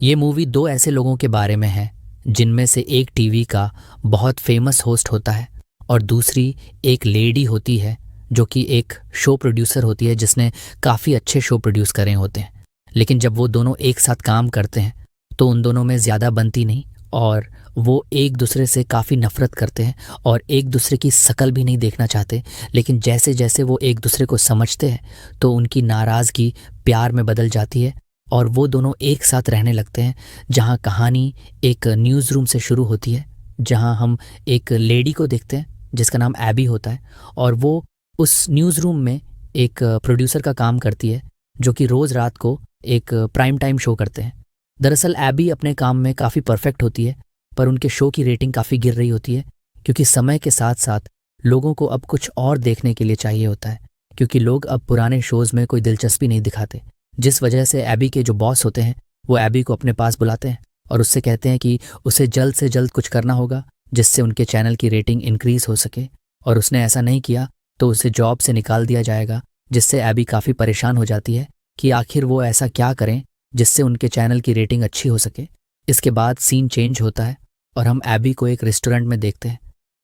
ये मूवी दो ऐसे लोगों के बारे में है जिनमें से एक टीवी का बहुत फेमस होस्ट होता है और दूसरी एक लेडी होती है जो कि एक शो प्रोड्यूसर होती है जिसने काफ़ी अच्छे शो प्रोड्यूस करे होते हैं। लेकिन जब वो दोनों एक साथ काम करते हैं तो उन दोनों में ज़्यादा बनती नहीं और वो एक दूसरे से काफ़ी नफ़रत करते हैं और एक दूसरे की शकल भी नहीं देखना चाहते। लेकिन जैसे जैसे वो एक दूसरे को समझते हैं तो उनकी नाराज़गी प्यार में बदल जाती है और वो दोनों एक साथ रहने लगते हैं। जहाँ कहानी एक न्यूज़ रूम से शुरू होती है, जहाँ हम एक लेडी को देखते हैं जिसका नाम एबी होता है और वो उस न्यूज़ रूम में एक प्रोड्यूसर का काम करती है जो कि रोज़ रात को एक प्राइम टाइम शो करते हैं। दरअसल एबी अपने काम में काफ़ी परफेक्ट होती है पर उनके शो की रेटिंग काफ़ी गिर रही होती है क्योंकि समय के साथ साथ लोगों को अब कुछ और देखने के लिए चाहिए होता है, क्योंकि लोग अब पुराने शोज़ में कोई दिलचस्पी नहीं दिखाते। जिस वजह से एबी के जो बॉस होते हैं वो एबी को अपने पास बुलाते हैं और उससे कहते हैं कि उसे जल्द से जल्द कुछ करना होगा जिससे उनके चैनल की रेटिंग इंक्रीज़ हो सके, और उसने ऐसा नहीं किया तो उसे जॉब से निकाल दिया जाएगा। जिससे एबी काफ़ी परेशान हो जाती है कि आखिर वो ऐसा क्या करें जिससे उनके चैनल की रेटिंग अच्छी हो सके। इसके बाद सीन चेंज होता है और हम एबी को एक रेस्टोरेंट में देखते हैं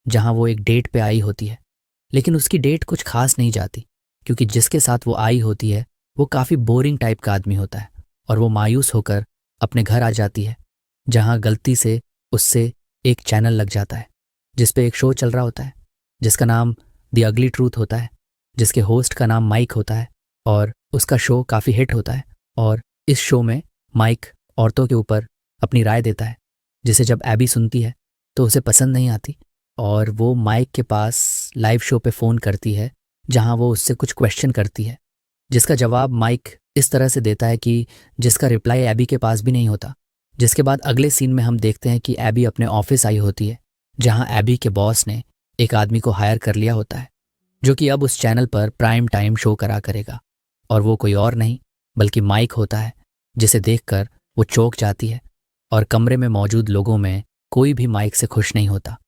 जहाँ वो एक डेट पे आई होती है। लेकिन उसकी डेट कुछ खास नहीं जाती क्योंकि जिसके साथ वो आई होती है वो काफ़ी बोरिंग टाइप का आदमी होता है और वो मायूस होकर अपने घर आ जाती है, जहाँ गलती से उससे एक चैनल लग जाता है जिस पे एक शो चल रहा होता है जिसका नाम द अगली ट्रूथ होता है, जिसके होस्ट का नाम माइक होता है और उसका शो काफ़ी हिट होता है। और इस शो में माइक औरतों के ऊपर अपनी राय देता है जिसे जब एबी सुनती है तो उसे पसंद नहीं आती और वो माइक के पास लाइव शो पे फ़ोन करती है जहाँ वो उससे कुछ क्वेश्चन करती है जिसका जवाब माइक इस तरह से देता है कि जिसका रिप्लाई एबी के पास भी नहीं होता। जिसके बाद अगले सीन में हम देखते हैं कि एबी अपने ऑफिस आई होती है जहाँ एबी के बॉस ने एक आदमी को हायर कर लिया होता है जो कि अब उस चैनल पर प्राइम टाइम शो करेगा, और वो कोई और नहीं बल्कि माइक होता है, जिसे देखकर वो चौंक जाती है और कमरे में मौजूद लोगों में कोई भी माइक से खुश नहीं होता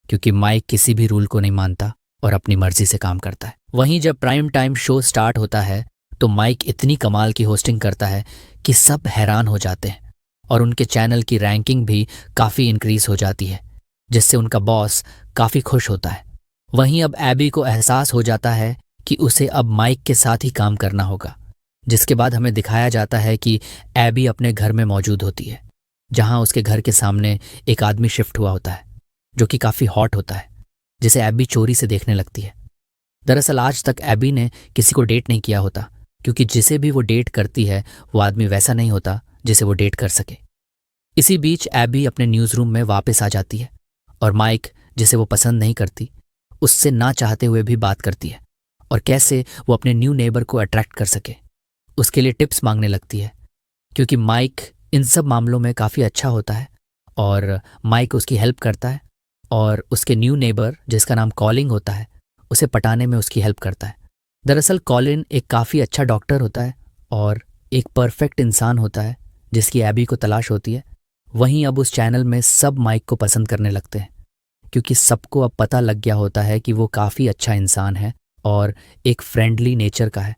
क्योंकि माइक किसी भी रूल को नहीं मानता और अपनी मर्जी से काम करता है। वहीं जब प्राइम टाइम शो स्टार्ट होता है तो माइक इतनी कमाल की होस्टिंग करता है कि सब हैरान हो जाते हैं और उनके चैनल की रैंकिंग भी काफ़ी इंक्रीज हो जाती है जिससे उनका बॉस काफ़ी खुश होता है। वहीं अब एबी को एहसास हो जाता है कि उसे अब माइक के साथ ही काम करना होगा, जिसके बाद हमें दिखाया जाता है कि एबी अपने घर में मौजूद होती है जहां उसके घर के सामने एक आदमी शिफ्ट हुआ होता है जो कि काफ़ी हॉट होता है, जिसे एबी चोरी से देखने लगती है। दरअसल आज तक एबी ने किसी को डेट नहीं किया होता क्योंकि जिसे भी वो डेट करती है वो आदमी वैसा नहीं होता जिसे वो डेट कर सके। इसी बीच एबी अपने न्यूज़ रूम में वापस आ जाती है और माइक, जिसे वो पसंद नहीं करती, उससे ना चाहते हुए भी बात करती है और कैसे वो अपने न्यू नेबर को अट्रैक्ट कर सके उसके लिए टिप्स मांगने लगती है, क्योंकि माइक इन सब मामलों में काफ़ी अच्छा होता है और माइक उसकी हेल्प करता है और उसके न्यू नेबर जिसका नाम कॉलिन होता है उसे पटाने में उसकी हेल्प करता है। दरअसल कॉलिन एक काफ़ी अच्छा डॉक्टर होता है और एक परफेक्ट इंसान होता है जिसकी एबी को तलाश होती है। वहीं अब उस चैनल में सब माइक को पसंद करने लगते हैं क्योंकि सबको अब पता लग गया होता है कि वो काफ़ी अच्छा इंसान है और एक फ्रेंडली नेचर का है।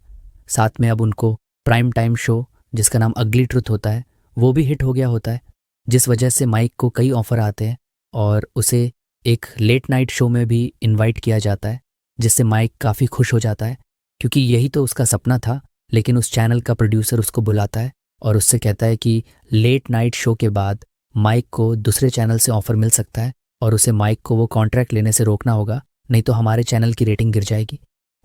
साथ में अब उनको प्राइम टाइम शो जिसका नाम अगली ट्रुथ होता है वो भी हिट हो गया होता है, जिस वजह से माइक को कई ऑफ़र आते हैं और उसे एक लेट नाइट शो में भी इनवाइट किया जाता है, जिससे माइक काफ़ी खुश हो जाता है क्योंकि यही तो उसका सपना था। लेकिन उस चैनल का प्रोड्यूसर उसको बुलाता है और उससे कहता है कि लेट नाइट शो के बाद माइक को दूसरे चैनल से ऑफ़र मिल सकता है और उसे माइक को वो कॉन्ट्रैक्ट लेने से रोकना होगा, नहीं तो हमारे चैनल की रेटिंग गिर जाएगी।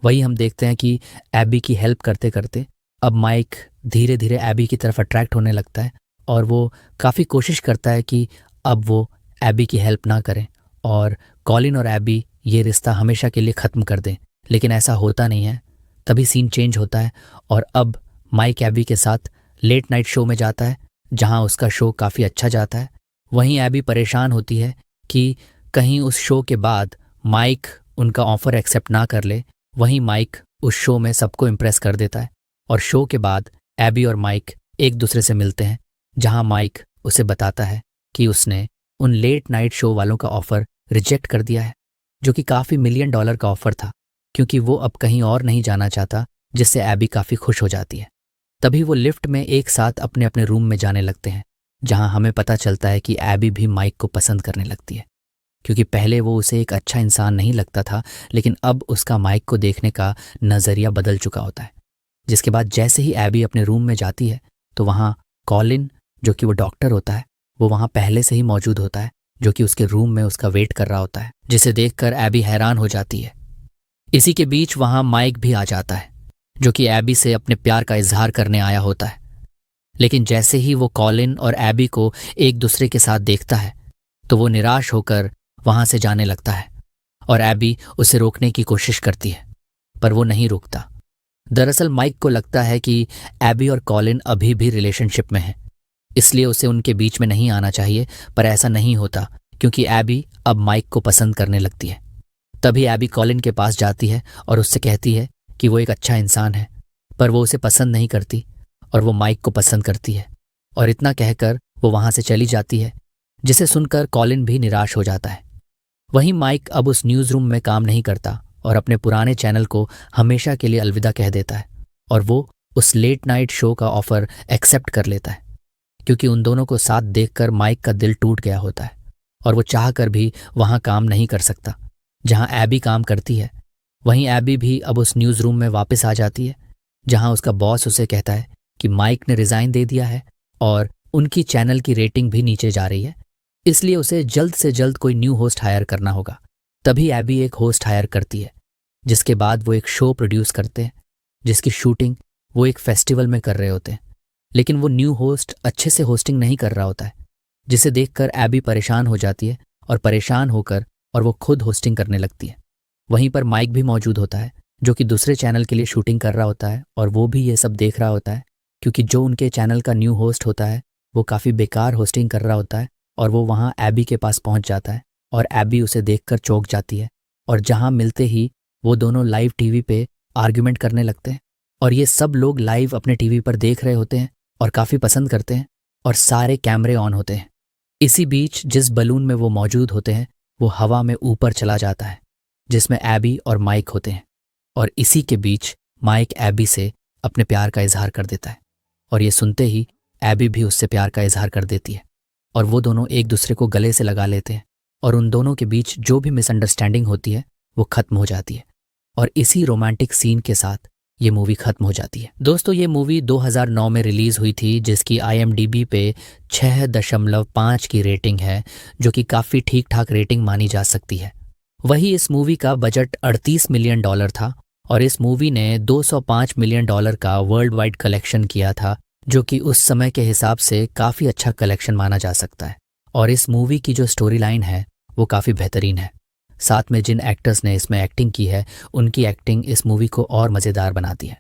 वही हम देखते हैं कि एबी की हेल्प करते करते अब माइक धीरे धीरे एबी की तरफ अट्रैक्ट होने लगता है और वो काफ़ी कोशिश करता है कि अब वो एबी की हेल्प ना करें और कॉलिन और एबी ये रिश्ता हमेशा के लिए ख़त्म कर दें। लेकिन ऐसा होता नहीं है। तभी सीन चेंज होता है और अब माइक एबी के साथ लेट नाइट शो में जाता है जहां उसका शो काफ़ी अच्छा जाता है। वहीं एबी परेशान होती है कि कहीं उस शो के बाद माइक उनका ऑफ़र एक्सेप्ट ना कर ले। वहीं माइक उस शो में सबको इम्प्रेस कर देता है और शो के बाद एबी और माइक एक दूसरे से मिलते हैं जहां माइक उसे बताता है कि उसने उन लेट नाइट शो वालों का ऑफ़र रिजेक्ट कर दिया है जो कि काफ़ी $1 मिलियन का ऑफ़र था, क्योंकि वो अब कहीं और नहीं जाना चाहता, जिससे एबी काफ़ी खुश हो जाती है। तभी वो लिफ्ट में एक साथ अपने अपने रूम में जाने लगते हैं जहां हमें पता चलता है कि एबी भी माइक को पसंद करने लगती है, क्योंकि पहले वो उसे एक अच्छा इंसान नहीं लगता था, लेकिन अब उसका माइक को देखने का नज़रिया बदल चुका होता है। जिसके बाद जैसे ही एबी अपने रूम में जाती है तो वहाँ कॉलिन, जो कि वो डॉक्टर होता है, वो वहाँ पहले से ही मौजूद होता है, जो कि उसके रूम में उसका वेट कर रहा होता है, जिसे देखकर एबी हैरान हो जाती है। इसी के बीच वहाँ माइक भी आ जाता है, जो कि एबी से अपने प्यार का इजहार करने आया होता है। लेकिन जैसे ही वो कॉलिन और एबी को एक दूसरे के साथ देखता है तो वो निराश होकर वहां से जाने लगता है और एबी उसे रोकने की कोशिश करती है, पर वो नहीं रुकता। दरअसल माइक को लगता है कि एबी और कॉलिन अभी भी रिलेशनशिप में हैं, इसलिए उसे उनके बीच में नहीं आना चाहिए, पर ऐसा नहीं होता क्योंकि एबी अब माइक को पसंद करने लगती है। तभी एबी कॉलिन के पास जाती है और उससे कहती है कि वो एक अच्छा इंसान है, पर वो उसे पसंद नहीं करती और वो माइक को पसंद करती है, और इतना कहकर वो वहां से चली जाती है, जिसे सुनकर कॉलिन भी निराश हो जाता है। वहीं माइक अब उस न्यूज़ रूम में काम नहीं करता और अपने पुराने चैनल को हमेशा के लिए अलविदा कह देता है, और वो उस लेट नाइट शो का ऑफर एक्सेप्ट कर लेता है, क्योंकि उन दोनों को साथ देखकर माइक का दिल टूट गया होता है और वो चाह कर भी वहां काम नहीं कर सकता जहां एबी काम करती है। वहीं एबी भी अब उस न्यूज़ रूम में वापस आ जाती है, जहां उसका बॉस उसे कहता है कि माइक ने रिजाइन दे दिया है और उनकी चैनल की रेटिंग भी नीचे जा रही है, इसलिए उसे जल्द से जल्द कोई न्यू होस्ट हायर करना होगा। तभी एबी एक होस्ट हायर करती है, जिसके बाद वो एक शो प्रोड्यूस करते हैं, जिसकी शूटिंग वो एक फेस्टिवल में कर रहे होते हैं। लेकिन वो न्यू होस्ट अच्छे से होस्टिंग नहीं कर रहा होता है, जिसे देखकर एबी परेशान हो जाती है और परेशान होकर और वो खुद होस्टिंग करने लगती है। वहीं पर माइक भी मौजूद होता है, जो कि दूसरे चैनल के लिए शूटिंग कर रहा होता है, और वो भी ये सब देख रहा होता है, क्योंकि जो उनके चैनल का न्यू होस्ट होता है वो काफ़ी बेकार होस्टिंग कर रहा होता है। और वो वहाँ एबी के पास पहुँच जाता है और एबी उसे देखकर चौंक जाती है, और जहाँ मिलते ही वो दोनों लाइव टीवी पे आर्ग्यूमेंट करने लगते हैं। और ये सब लोग लाइव अपने टीवी पर देख रहे होते हैं और काफ़ी पसंद करते हैं, और सारे कैमरे ऑन होते हैं। इसी बीच जिस बलून में वो मौजूद होते हैं वो हवा में ऊपर चला जाता है, जिसमें एबी और माइक होते हैं। और इसी के बीच माइक एबी से अपने प्यार का इजहार कर देता है, और ये सुनते ही एबी भी उससे प्यार का इजहार कर देती है, और वो दोनों एक दूसरे को गले से लगा लेते हैं, और उन दोनों के बीच जो भी मिसअंडरस्टैंडिंग होती है वो खत्म हो जाती है। और इसी रोमांटिक सीन के साथ ये मूवी खत्म हो जाती है। दोस्तों, ये मूवी 2009 में रिलीज हुई थी, जिसकी IMDb पे 6.5 की रेटिंग है, जो कि काफ़ी ठीक ठाक रेटिंग मानी जा सकती है। वही इस मूवी का बजट $38 मिलियन था, और इस मूवी ने $205 मिलियन का वर्ल्ड वाइड कलेक्शन किया था, जो कि उस समय के हिसाब से काफ़ी अच्छा कलेक्शन माना जा सकता है। और इस मूवी की जो स्टोरी लाइन है वो काफ़ी बेहतरीन है। साथ में जिन एक्टर्स ने इसमें एक्टिंग की है उनकी एक्टिंग इस मूवी को और मज़ेदार बनाती है।